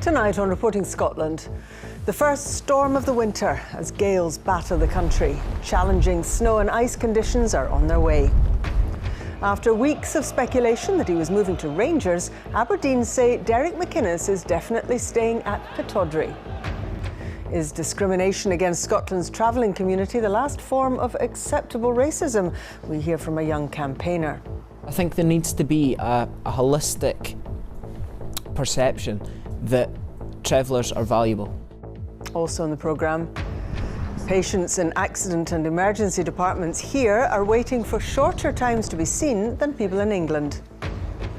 Tonight on Reporting Scotland, the first storm of the winter as gales batter the country. Challenging snow and ice conditions are on their way. After weeks of speculation that he was moving to Rangers, Aberdeen say Derek McInnes is definitely staying at Pittodrie. Is discrimination against Scotland's travelling community the last form of acceptable racism? We hear from a young campaigner. I think there needs to be a holistic perception that travellers are valuable. Also in the programme, patients in accident and emergency departments here are waiting for shorter times to be seen than people in England.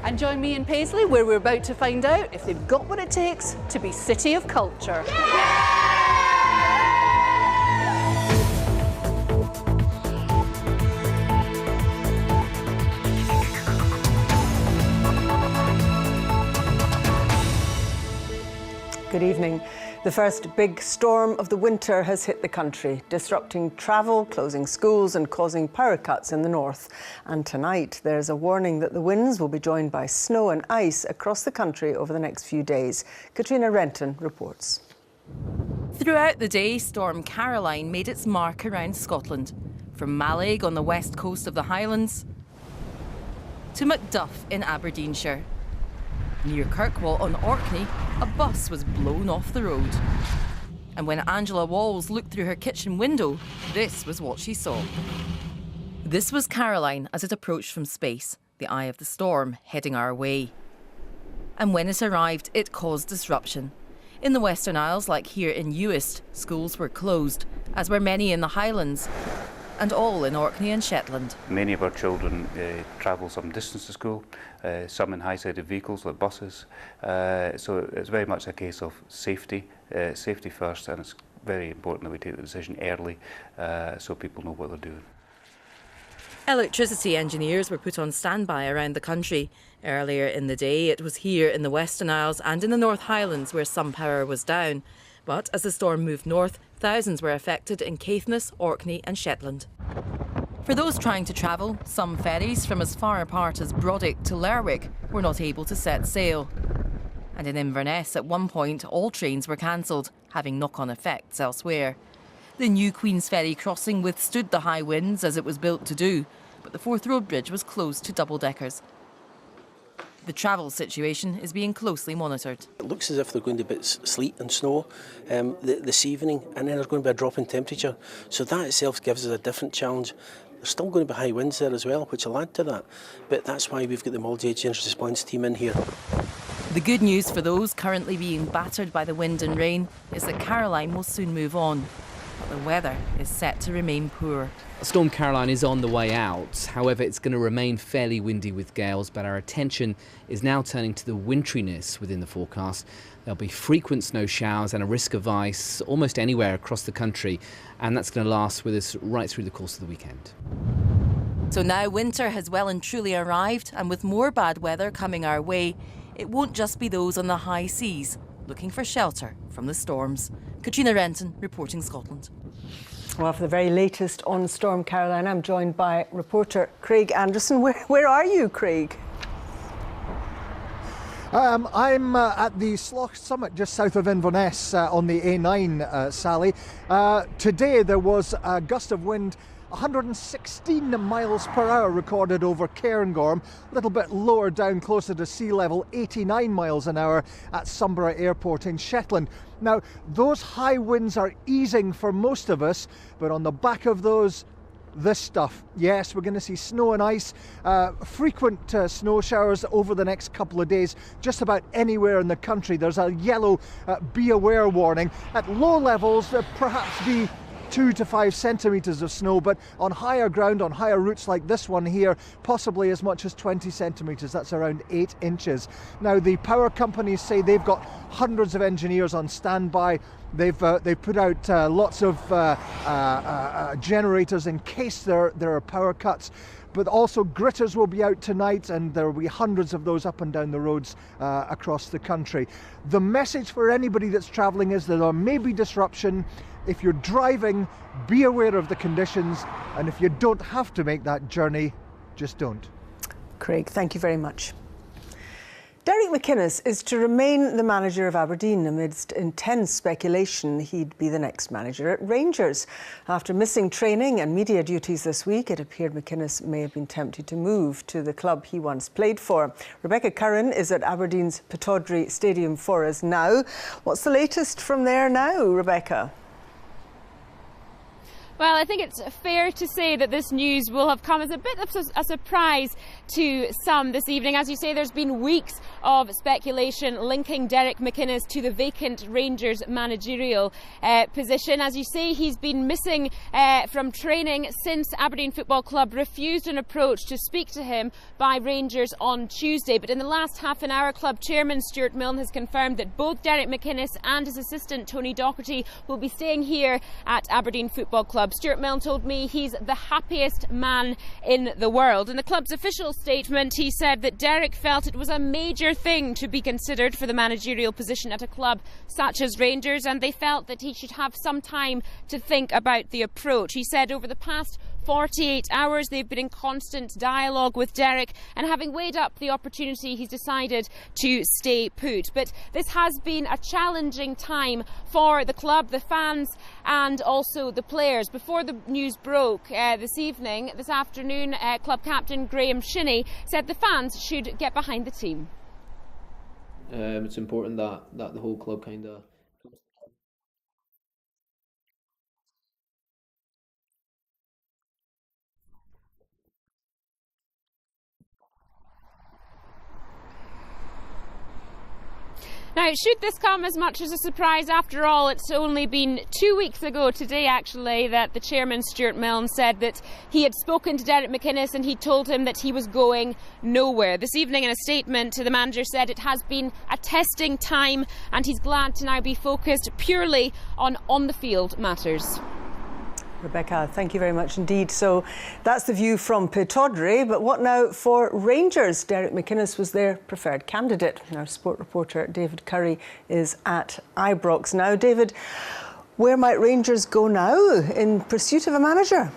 And join me in Paisley, where we're about to find out if they've got what it takes to be City of Culture. Good evening. The first big storm of the winter has hit the country, disrupting travel, closing schools and causing power cuts in the north. And tonight there's a warning that the winds will be joined by snow and ice across the country over the next few days. Katrina Renton reports. Throughout the day, Storm Caroline made its mark around Scotland, from Mallaig on the west coast of the Highlands to Macduff in Aberdeenshire. Near Kirkwall on Orkney, a bus was blown off the road. And when Angela Walls looked through her kitchen window, this was what she saw. This was Caroline as it approached from space, the eye of the storm heading our way. And when it arrived, it caused disruption. In the Western Isles, like here in Uist, schools were closed, as were many in the Highlands, and all in Orkney and Shetland. Many of our children travel some distance to school, some in high-sided vehicles like buses, so it's very much a case of safety first, and it's very important that we take the decision early so people know what they're doing. Electricity engineers were put on standby around the country. Earlier in the day, it was here in the Western Isles and in the North Highlands where some power was down. But as the storm moved north, thousands were affected in Caithness, Orkney and Shetland. For those trying to travel, some ferries from as far apart as Brodick to Lerwick were not able to set sail. And in Inverness, at one point, all trains were cancelled, having knock-on effects elsewhere. The new Queen's Ferry crossing withstood the high winds as it was built to do, but the Forth Road Bridge was closed to double-deckers. The travel situation is being closely monitored. It looks as if there's going to be sleet and snow this evening, and then there's going to be a drop in temperature. So that itself gives us a different challenge. There's still going to be high winds there as well, which will add to that. But that's why we've got the multi-agency response team in here. The good news for those currently being battered by the wind and rain is that Caroline will soon move on. But the weather is set to remain poor. Storm Caroline is on the way out. However, it's going to remain fairly windy with gales, but our attention is now turning to the wintriness within the forecast. There'll be frequent snow showers and a risk of ice almost anywhere across the country, and that's going to last with us right through the course of the weekend. So now winter has well and truly arrived, and with more bad weather coming our way, it won't just be those on the high seas looking for shelter from the storms. Katrina Renton, Reporting Scotland. Well, for the very latest on Storm Caroline, I'm joined by reporter Craig Anderson. Where are you, Craig? I'm at the Slough Summit just south of Inverness on the A9, Sally. Today there was a gust of wind 116 miles per hour recorded over Cairngorm, a little bit lower down closer to sea level, 89 miles an hour at Sunborough Airport in Shetland. Now, those high winds are easing for most of us, but on the back of those, this stuff. Yes, we're going to see snow and ice, frequent snow showers over the next couple of days, just about anywhere in the country. There's a yellow be aware warning. At low levels, there perhaps be 2 to 5 centimetres of snow, but on higher ground, on higher routes like this one here, possibly as much as 20 centimetres. That's around 8 inches. Now, the power companies say they've got hundreds of engineers on standby. They've put out lots of generators in case there are power cuts. But also gritters will be out tonight, and there will be hundreds of those up and down the roads across the country. The message for anybody that's travelling is that there may be disruption. If you're driving, be aware of the conditions, and if you don't have to make that journey, just don't. Craig, thank you very much. Derek McInnes is to remain the manager of Aberdeen amidst intense speculation he'd be the next manager at Rangers. After missing training and media duties this week, it appeared McInnes may have been tempted to move to the club he once played for. Rebecca Curran is at Aberdeen's Pittodrie Stadium for us now. What's the latest from there now, Rebecca? Well, I think it's fair to say that this news will have come as a bit of a surprise to some this evening. As you say, there's been weeks of speculation linking Derek McInnes to the vacant Rangers managerial position. As you say, he's been missing from training since Aberdeen Football Club refused an approach to speak to him by Rangers on Tuesday. But in the last half an hour, club chairman Stuart Milne has confirmed that both Derek McInnes and his assistant Tony Docherty will be staying here at Aberdeen Football Club. Stuart Milne told me he's the happiest man in the world. In the club's official statement, he said that Derek felt it was a major thing to be considered for the managerial position at a club such as Rangers, and they felt that he should have some time to think about the approach. He said over the past 48 hours they've been in constant dialogue with Derek, and having weighed up the opportunity, he's decided to stay put. But this has been a challenging time for the club, the fans and also the players. Before the news broke this afternoon, club captain Graham Shinnie said the fans should get behind the team. It's important that the whole club kind of Now, should this come as much as a surprise, after all, it's only been 2 weeks ago today, actually, that the chairman, Stuart Milne, said that he had spoken to Derek McInnes and he told him that he was going nowhere. This evening, in a statement, the manager said it has been a testing time and he's glad to now be focused purely on on-the-field matters. Rebecca, thank you very much indeed. So that's the view from Pittodrie, but what now for Rangers? Derek McInnes was their preferred candidate. Our sport reporter David Curry is at Ibrox now. David, where might Rangers go now in pursuit of a manager?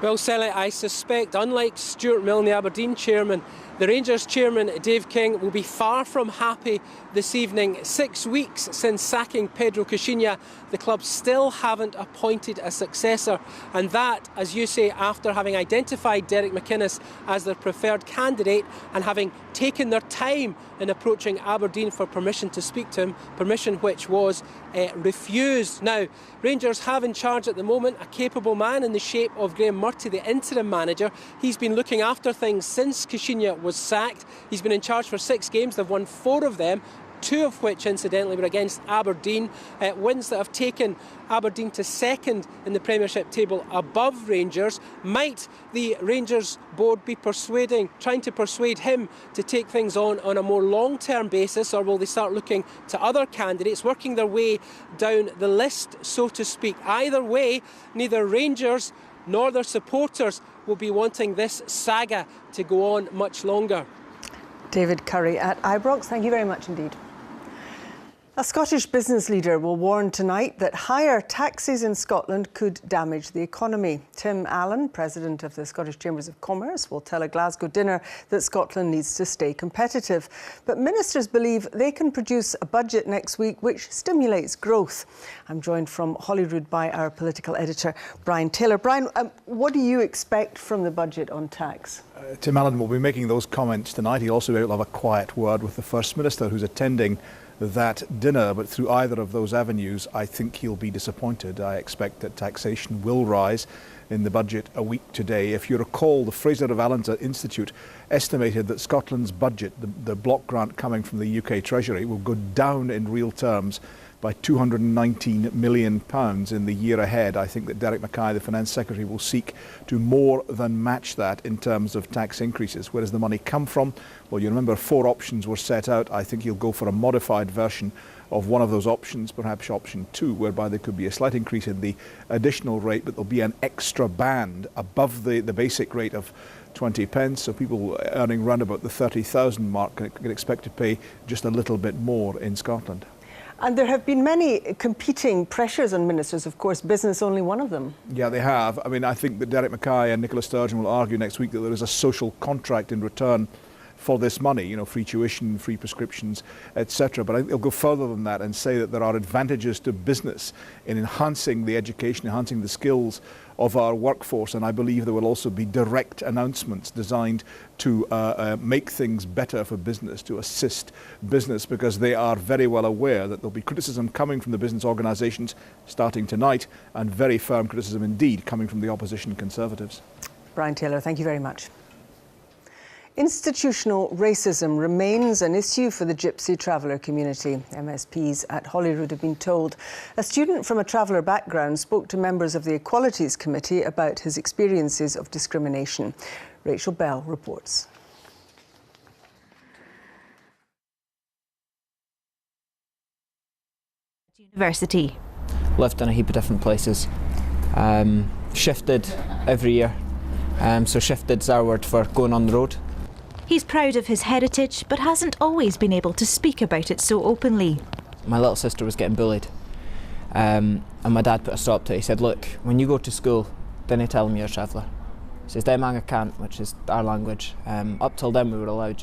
Well, Sally, I suspect, unlike Stuart Milne, the Aberdeen chairman, the Rangers chairman, Dave King, will be far from happy this evening. 6 weeks since sacking Pedro Caixinha, the club still haven't appointed a successor. And that, as you say, after having identified Derek McInnes as their preferred candidate and having taken their time in approaching Aberdeen for permission to speak to him, permission which was refused. Now, Rangers have in charge at the moment a capable man in the shape of Graham Murty, the interim manager. He's been looking after things since Caixinha was sacked. He's been in charge for 6 games. They've won 4 of them, 2 of which, incidentally, were against Aberdeen. Wins that have taken Aberdeen to second in the Premiership table above Rangers. Might the Rangers board be trying to persuade him to take things on a more long-term basis, or will they start looking to other candidates, working their way down the list, so to speak? Either way, neither Rangers nor their supporters will be wanting this saga to go on much longer. David Curry at Ibrox, thank you very much indeed. A Scottish business leader will warn tonight that higher taxes in Scotland could damage the economy. Tim Allen, president of the Scottish Chambers of Commerce, will tell a Glasgow dinner that Scotland needs to stay competitive. But ministers believe they can produce a budget next week which stimulates growth. I'm joined from Holyrood by our political editor, Brian Taylor. Brian, what do you expect from the budget on tax? Tim Allen will be making those comments tonight. He also will have a quiet word with the First Minister, who's attending that dinner, but through either of those avenues I think he'll be disappointed. I expect that taxation will rise in the budget a week today. If you recall, the Fraser of Allen Institute estimated that Scotland's budget, the block grant coming from the UK Treasury, will go down in real terms by £219 million in the year ahead. I think that Derek Mackay, the Finance Secretary, will seek to more than match that in terms of tax increases. Where does the money come from? Well, you remember 4 options were set out. I think he'll go for a modified version of one of those options, perhaps option 2, whereby there could be a slight increase in the additional rate, but there'll be an extra band above the basic rate of 20 pence, so people earning round about the 30,000 mark can expect to pay just a little bit more in Scotland. And there have been many competing pressures on ministers, of course, business only one of them. Yeah, they have. I mean, I think that Derek Mackay and Nicola Sturgeon will argue next week that there is a social contract in return for this money, free tuition, free prescriptions, etc. But I think they'll go further than that and say that there are advantages to business in enhancing the education, enhancing the skills of our workforce, and I believe there will also be direct announcements designed to make things better for business, to assist business, because they are very well aware that there'll be criticism coming from the business organisations starting tonight, and very firm criticism indeed coming from the opposition Conservatives. Brian Taylor, thank you very much. Institutional racism remains an issue for the Gypsy traveller community. MSPs at Holyrood have been told. A student from a traveller background spoke to members of the Equalities Committee about his experiences of discrimination. Rachel Bell reports. University. Lived in a heap of different places. Shifted every year. So shifted's our word for going on the road. He's proud of his heritage, but hasn't always been able to speak about it so openly. My little sister was getting bullied, and my dad put a stop to it. He said, look, when you go to school, dinna tell them you're a traveller. He says, "They mang a cant," which is our language. Up till then we were allowed,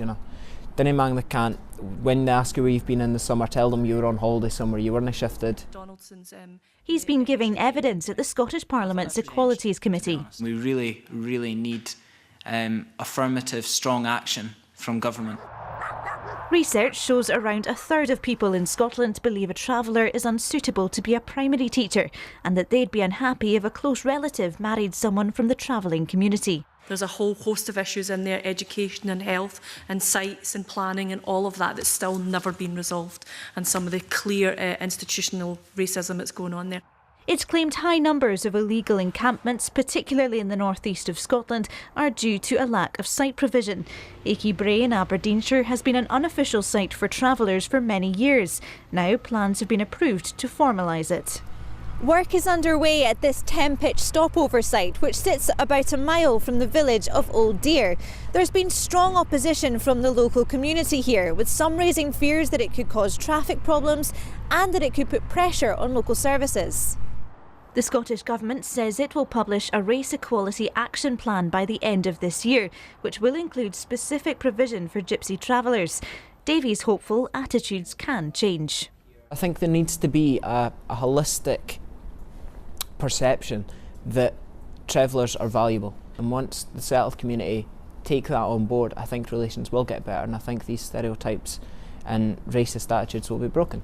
Dinna mang the cant. When they ask you where you've been in the summer, tell them you were on holiday somewhere, you weren't shifted. He's been giving evidence at the Scottish Parliament's Equalities Committee. We really, really need affirmative, strong action from government. Research shows around a third of people in Scotland believe a traveller is unsuitable to be a primary teacher, and that they'd be unhappy if a close relative married someone from the travelling community. There's a whole host of issues in there, education and health and sites and planning and all of that that's still never been resolved, and some of the clear institutional racism that's going on there. It's claimed high numbers of illegal encampments, particularly in the northeast of Scotland, are due to a lack of site provision. Achy Bray in Aberdeenshire has been an unofficial site for travellers for many years. Now plans have been approved to formalise it. Work is underway at this 10-pitch stopover site, which sits about a mile from the village of Old Deer. There's been strong opposition from the local community here, with some raising fears that it could cause traffic problems and that it could put pressure on local services. The Scottish Government says it will publish a race equality action plan by the end of this year, which will include specific provision for Gypsy travellers. Davies hopeful attitudes can change. I think there needs to be a holistic perception that travellers are valuable, and once the settled community take that on board, I think relations will get better, and I think these stereotypes and racist attitudes will be broken.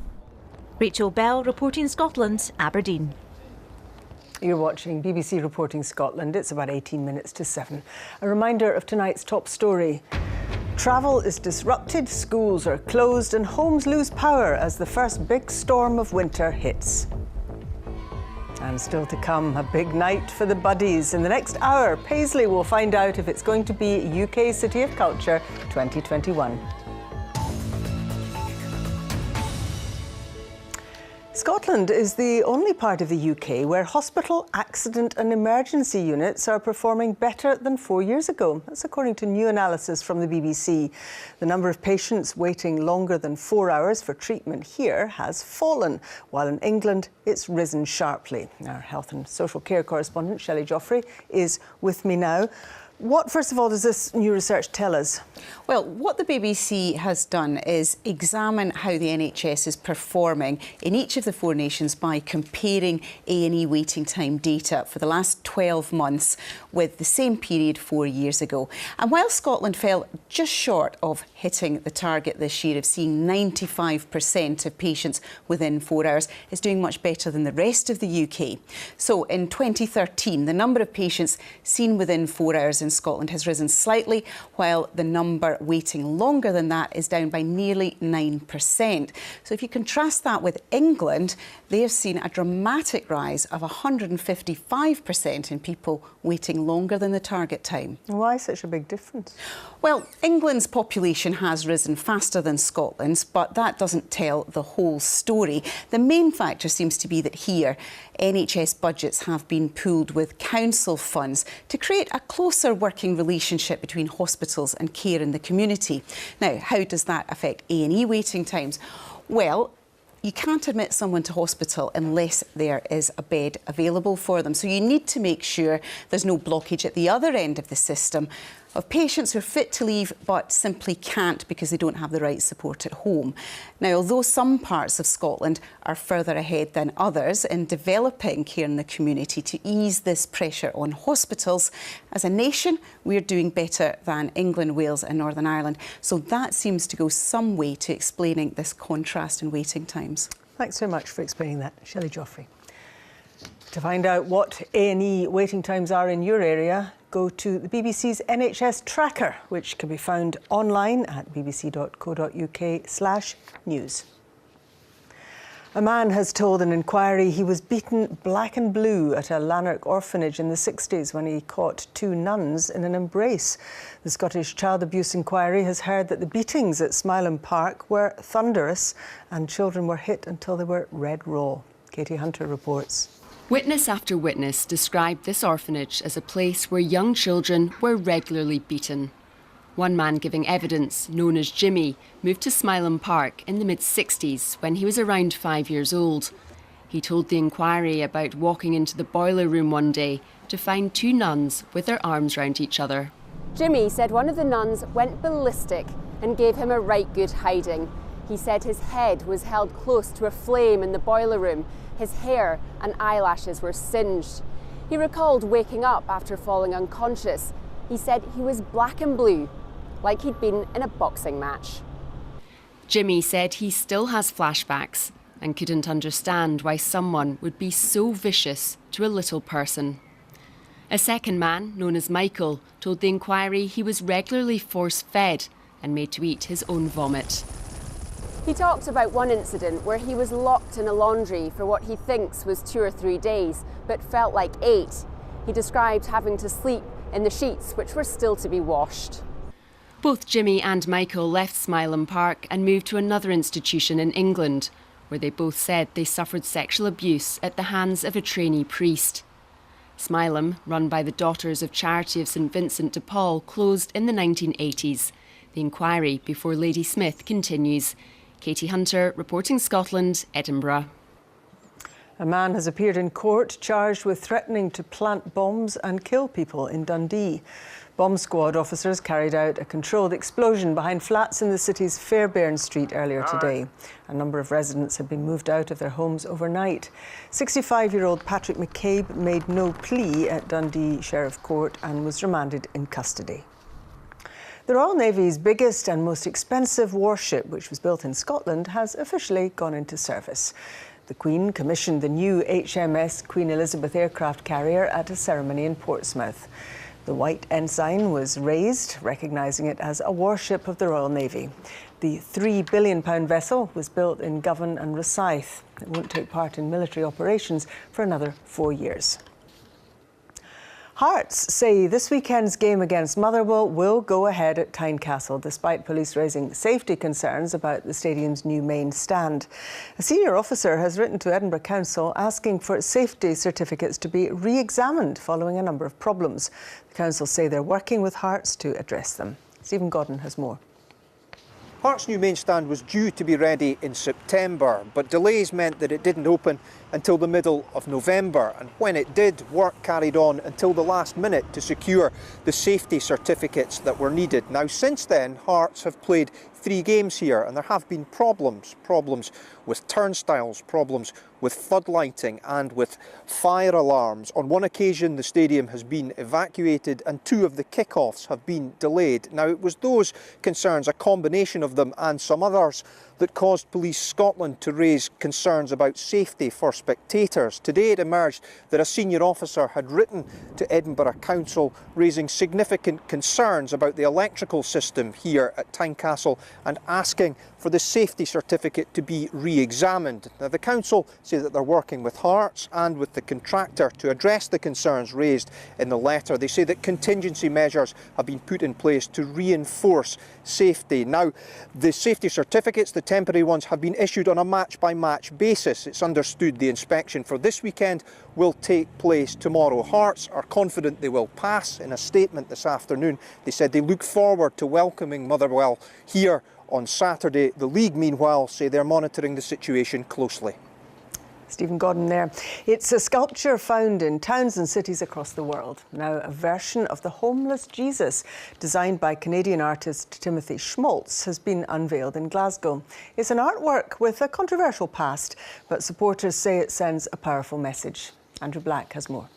Rachel Bell, Reporting Scotland, Aberdeen. You're watching BBC Reporting Scotland. It's about 18 minutes to 7. A reminder of tonight's top story. Travel is disrupted, schools are closed and homes lose power as the first big storm of winter hits. And still to come, a big night for the Buddies. In the next hour, Paisley will find out if it's going to be UK City of Culture 2021. Scotland is the only part of the UK where hospital accident and emergency units are performing better than 4 years ago. That's according to new analysis from the BBC. The number of patients waiting longer than 4 hours for treatment here has fallen, while in England it's risen sharply. Our health and social care correspondent, Shelley Joffrey, is with me now. What, first of all, does this new research tell us? Well, what the BBC has done is examine how the NHS is performing in each of the 4 nations by comparing A&E waiting time data for the last 12 months with the same period 4 years ago. And while Scotland fell just short of hitting the target this year of seeing 95% of patients within 4 hours, it's doing much better than the rest of the UK. So in 2013, the number of patients seen within 4 hours in Scotland has risen slightly, while the number waiting longer than that is down by nearly 9%. So if you contrast that with England, they have seen a dramatic rise of 155% in people waiting longer than the target time. Why such a big difference? Well, England's population has risen faster than Scotland's, but that doesn't tell the whole story. The main factor seems to be that here, NHS budgets have been pooled with council funds to create a closer working relationship between hospitals and care in the community. Now, how does that affect A&E waiting times? Well, you can't admit someone to hospital unless there is a bed available for them. So you need to make sure there's no blockage at the other end of the system. of patients who are fit to leave but simply can't because they don't have the right support at home. Now, although some parts of Scotland are further ahead than others in developing care in the community to ease this pressure on hospitals, as a nation, we're doing better than England, Wales and Northern Ireland. So that seems to go some way to explaining this contrast in waiting times. Thanks so much for explaining that, Shelley Joffrey. To find out what A&E waiting times are in your area, go to the BBC's NHS Tracker, which can be found online at bbc.co.uk/news. A man has told an inquiry he was beaten black and blue at a Lanark orphanage in the 60s when he caught two nuns in an embrace. The Scottish Child Abuse Inquiry has heard that the beatings at Smileham Park were thunderous and children were hit until they were red raw. Katie Hunter reports. Witness after witness described this orphanage as a place where young children were regularly beaten. One man giving evidence, known as Jimmy, moved to Smileham Park in the mid-60s when he was around 5 years old. He told the inquiry about walking into the boiler room one day to find two nuns with their arms round each other. Jimmy said one of the nuns went ballistic and gave him a right good hiding. He said his head was held close to a flame in the boiler room. His hair and eyelashes were singed. He recalled waking up after falling unconscious. He said he was black and blue, like he'd been in a boxing match. Jimmy said he still has flashbacks and couldn't understand why someone would be so vicious to a little person. A second man, known as Michael, told the inquiry he was regularly force-fed and made to eat his own vomit. He talked about one incident where he was locked in a laundry for what he thinks was 2 or 3 days, but felt like 8. He described having to sleep in the sheets, which were still to be washed. Both Jimmy and Michael left Smileham Park and moved to another institution in England, where they both said they suffered sexual abuse at the hands of a trainee priest. Smileham, run by the Daughters of Charity of St Vincent de Paul, closed in the 1980s. The inquiry before Lady Smith continues. Katie Hunter, reporting Scotland, Edinburgh. A man has appeared in court charged with threatening to plant bombs and kill people in Dundee. Bomb squad officers carried out a controlled explosion behind flats in the city's Fairbairn Street earlier today. A number of residents had been moved out of their homes overnight. 65-year-old Patrick McCabe made no plea at Dundee Sheriff Court and was remanded in custody. The Royal Navy's biggest and most expensive warship, which was built in Scotland, has officially gone into service. The Queen commissioned the new HMS Queen Elizabeth aircraft carrier at a ceremony in Portsmouth. The white ensign was raised, recognising it as a warship of the Royal Navy. The £3 billion vessel was built in Govan and Rosyth. It won't take part in military operations for another 4 years. Hearts say this weekend's game against Motherwell will go ahead at Tynecastle, despite police raising safety concerns about the stadium's new main stand. A senior officer has written to Edinburgh Council asking for safety certificates to be re-examined following a number of problems. The council say they're working with Hearts to address them. Stephen Godden has more. Hearts' new main stand was due to be ready in September, but delays meant that it didn't open until the middle of November. And when it did, work carried on until the last minute to secure the safety certificates that were needed. Now, since then, Hearts have played 3 games here, and there have been problems with turnstiles, problems with floodlighting and with fire alarms. On one occasion, the stadium has been evacuated and 2 of the kick-offs have been delayed. Now, it was those concerns, a combination of them and some others, that caused Police Scotland to raise concerns about safety for spectators. Today it emerged that a senior officer had written to Edinburgh Council raising significant concerns about the electrical system here at Tynecastle and asking for the safety certificate to be re-examined. Now, the council say that they're working with Hearts and with the contractor to address the concerns raised in the letter. They say that contingency measures have been put in place to reinforce safety. Now, the safety certificates, the temporary ones, have been issued on a match-by-match basis. It's understood the inspection for this weekend will take place tomorrow. Hearts are confident they will pass. In a statement this afternoon, they said they look forward to welcoming Motherwell here on Saturday. The league, meanwhile, say they're monitoring the situation closely. Stephen Godden there. It's a sculpture found in towns and cities across the world. Now a version of the homeless Jesus, designed by Canadian artist Timothy Schmaltz, has been unveiled in Glasgow. It's an artwork with a controversial past, but supporters say it sends a powerful message. Andrew Black has more.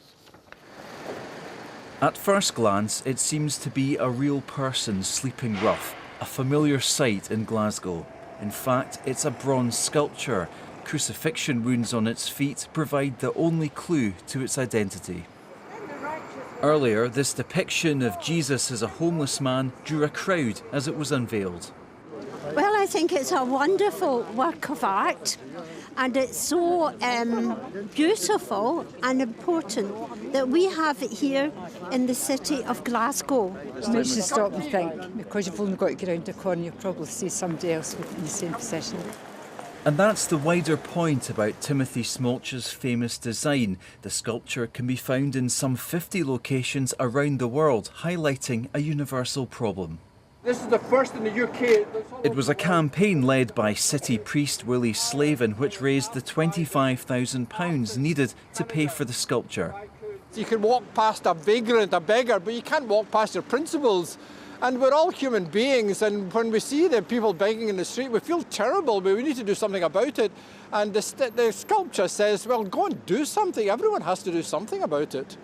At first glance, it seems to be a real person sleeping rough, a familiar sight in Glasgow. In fact, it's a bronze sculpture. Crucifixion wounds on its feet provide the only clue to its identity. Earlier, this depiction of Jesus as a homeless man drew a crowd as it was unveiled. Well, I think it's a wonderful work of art, and it's so beautiful and important that we have it here in the city of Glasgow. It makes you stop and think, because you've only got to get around the corner, you'll probably see somebody else in the same position. And that's the wider point about Timothy Schmaltz's famous design. The sculpture can be found in some 50 locations around the world, highlighting a universal problem. This is the first in the UK. It was a campaign led by city priest Willie Slavin which raised the £25,000 needed to pay for the sculpture. You can walk past a vagrant, a beggar, but you can't walk past your principles. And we're all human beings, and when we see the people begging in the street, we feel terrible, but we need to do something about it. And the sculpture says, well, go and do something. Everyone has to do something about it.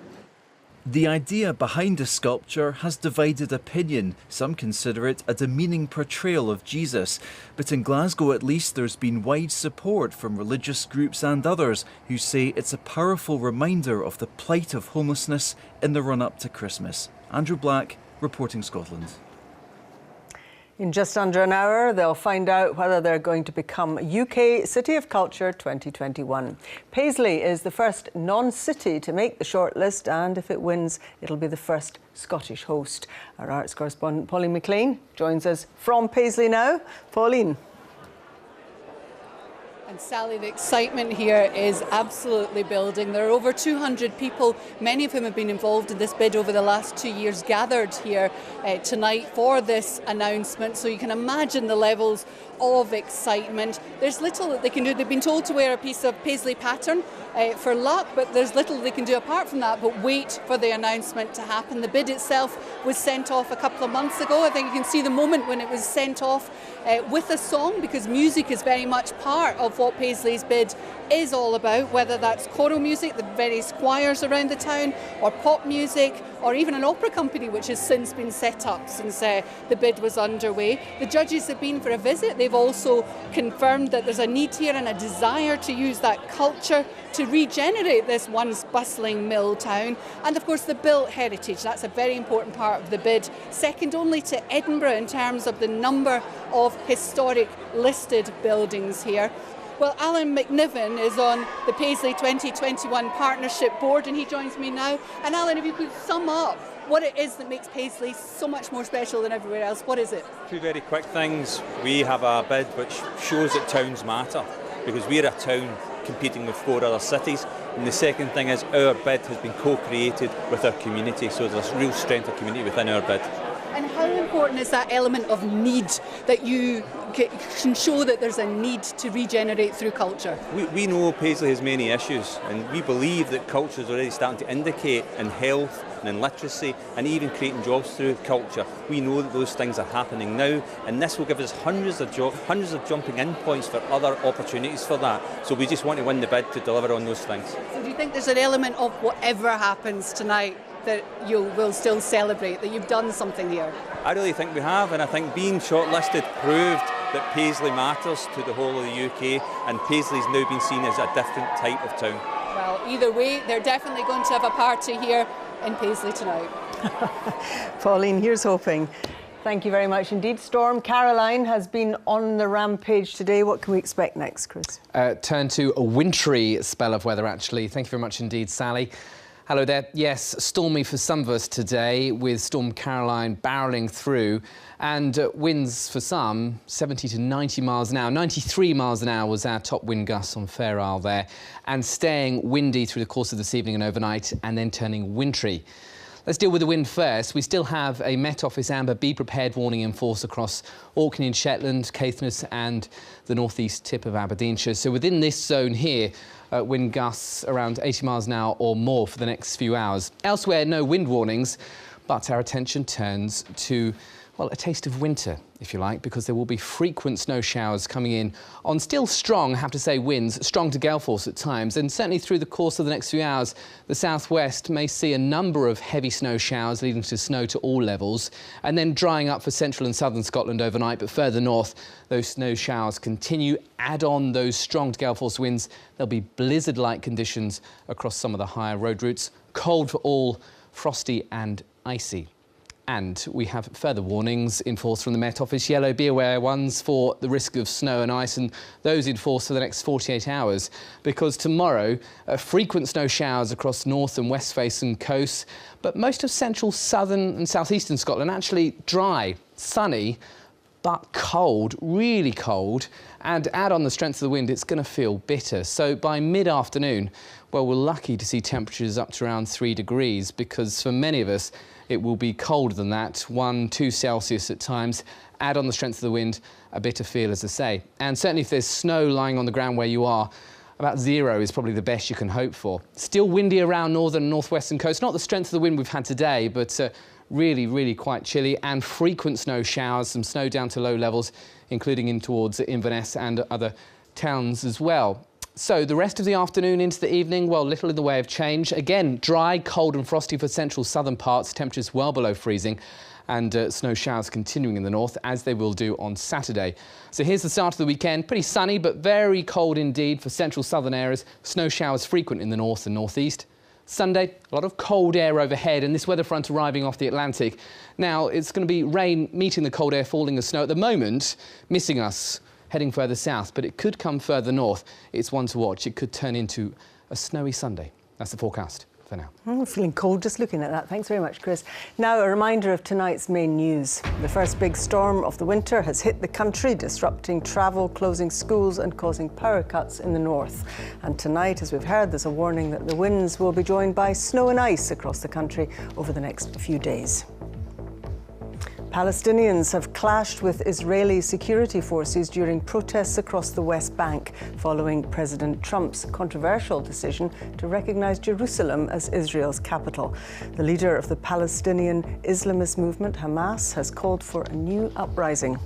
The idea behind the sculpture has divided opinion. Some consider it a demeaning portrayal of Jesus. But in Glasgow, at least, there's been wide support from religious groups and others who say it's a powerful reminder of the plight of homelessness in the run-up to Christmas. Andrew Black, reporting Scotland. In just under an hour, they'll find out whether they're going to become UK City of Culture 2021. Paisley is the first non-city to make the shortlist, and if it wins, it'll be the first Scottish host. Our arts correspondent Pauline McLean joins us from Paisley now. Pauline. And Sally, the excitement here is absolutely building. There are over 200 people, many of whom have been involved in this bid over the last 2 years, gathered here tonight for this announcement. So you can imagine the levels of excitement. There's little that they can do. They've been told to wear a piece of Paisley pattern for luck, but there's little they can do apart from that, but wait for the announcement to happen. The bid itself was sent off a couple of months ago. I think you can see the moment when it was sent off with a song, because music is very much part of what Paisley's bid is all about, whether that's choral music, the various choirs around the town, or pop music, or even an opera company which has since been set up since the bid was underway. The judges have been for a visit. They've also confirmed that there's a need here and a desire to use that culture to regenerate this once bustling mill town. And of course the built heritage, that's a very important part of the bid, second only to Edinburgh in terms of the number of historic listed buildings here. Well, Alan McNiven is on the Paisley 2021 Partnership Board, and he joins me now. And Alan, if you could sum up what it is that makes Paisley so much more special than everywhere else, what is it? Two very quick things. We have a bid which shows that towns matter, because we're a town competing with 4 other cities. And the second thing is our bid has been co-created with our community, so there's a real strength of community within our bid. And how important is that element of need, that you can show that there's a need to regenerate through culture? We know Paisley has many issues, and we believe that culture is already starting to indicate in health and in literacy and even creating jobs through culture. We know that those things are happening now, and this will give us hundreds of jumping in points for other opportunities for that. So we just want to win the bid to deliver on those things. So do you think there's an element of whatever happens tonight that you will still celebrate, that you've done something here? I really think we have, and I think being shortlisted proved that Paisley matters to the whole of the UK, and Paisley's now been seen as a different type of town. Well, either way, they're definitely going to have a party here in Paisley tonight. Pauline, here's hoping. Thank you very much indeed. Storm Caroline has been on the rampage today. What can we expect next, Chris? Turn to a wintry spell of weather, actually. Thank you very much indeed, Sally. Hello there. Yes, stormy for some of us today, with Storm Caroline barrelling through, and winds for some 70 to 90 miles an hour. 93 miles an hour was our top wind gusts on Fair Isle there, and staying windy through the course of this evening and overnight, and then turning wintry. Let's deal with the wind first. We still have a Met Office amber be prepared warning in force across Orkney and Shetland, Caithness and the northeast tip of Aberdeenshire. So within this zone here, wind gusts around 80 miles an hour or more for the next few hours. Elsewhere, no wind warnings, but our attention turns to, well, a taste of winter, if you like, because there will be frequent snow showers coming in on still strong, I have to say, winds, strong to gale force at times. And certainly through the course of the next few hours, the southwest may see a number of heavy snow showers leading to snow to all levels, and then drying up for central and southern Scotland overnight. But further north, those snow showers continue. Add on those strong to gale force winds, there'll be blizzard-like conditions across some of the higher road routes. Cold for all, frosty and icy. And we have further warnings in force from the Met Office. Yellow, be aware ones for the risk of snow and ice, and those in force for the next 48 hours. Because tomorrow, frequent snow showers across north and west facing coasts, but most of central, southern and southeastern Scotland actually dry, sunny, but cold, really cold. And add on the strength of the wind, it's going to feel bitter. So by mid-afternoon, well, we're lucky to see temperatures up to around 3 degrees, because for many of us, it will be colder than that, 1, 2 Celsius at times. Add on the strength of the wind, a bitter feel, as I say. And certainly if there's snow lying on the ground where you are, about 0 is probably the best you can hope for. Still windy around northern and northwestern coast. Not the strength of the wind we've had today, but really, really quite chilly, and frequent snow showers, some snow down to low levels, including in towards Inverness and other towns as well. So the rest of the afternoon into the evening, well, little in the way of change. Again, dry, cold and frosty for central southern parts, temperatures well below freezing, and snow showers continuing in the north, as they will do on Saturday. So here's the start of the weekend. Pretty sunny, but very cold indeed for central southern areas. Snow showers frequent in the north and northeast. Sunday, a lot of cold air overhead, and this weather front arriving off the Atlantic. Now, it's going to be rain meeting the cold air, falling as snow at the moment, missing us, heading further south, but it could come further north. It's one to watch. It could turn into a snowy Sunday. That's the forecast for now. I'm feeling cold just looking at that. Thanks very much, Chris. Now, a reminder of tonight's main news. The first big storm of the winter has hit the country, disrupting travel, closing schools and causing power cuts in the north. And tonight, as we've heard, there's a warning that the winds will be joined by snow and ice across the country over the next few days. Palestinians have clashed with Israeli security forces during protests across the West Bank following President Trump's controversial decision to recognise Jerusalem as Israel's capital. The leader of the Palestinian Islamist movement, Hamas, has called for a new uprising.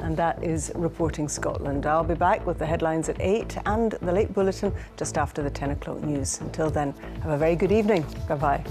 And that is Reporting Scotland. I'll be back with the headlines at 8 and the late bulletin just after the 10 o'clock news. Until then, have a very good evening. Bye-bye.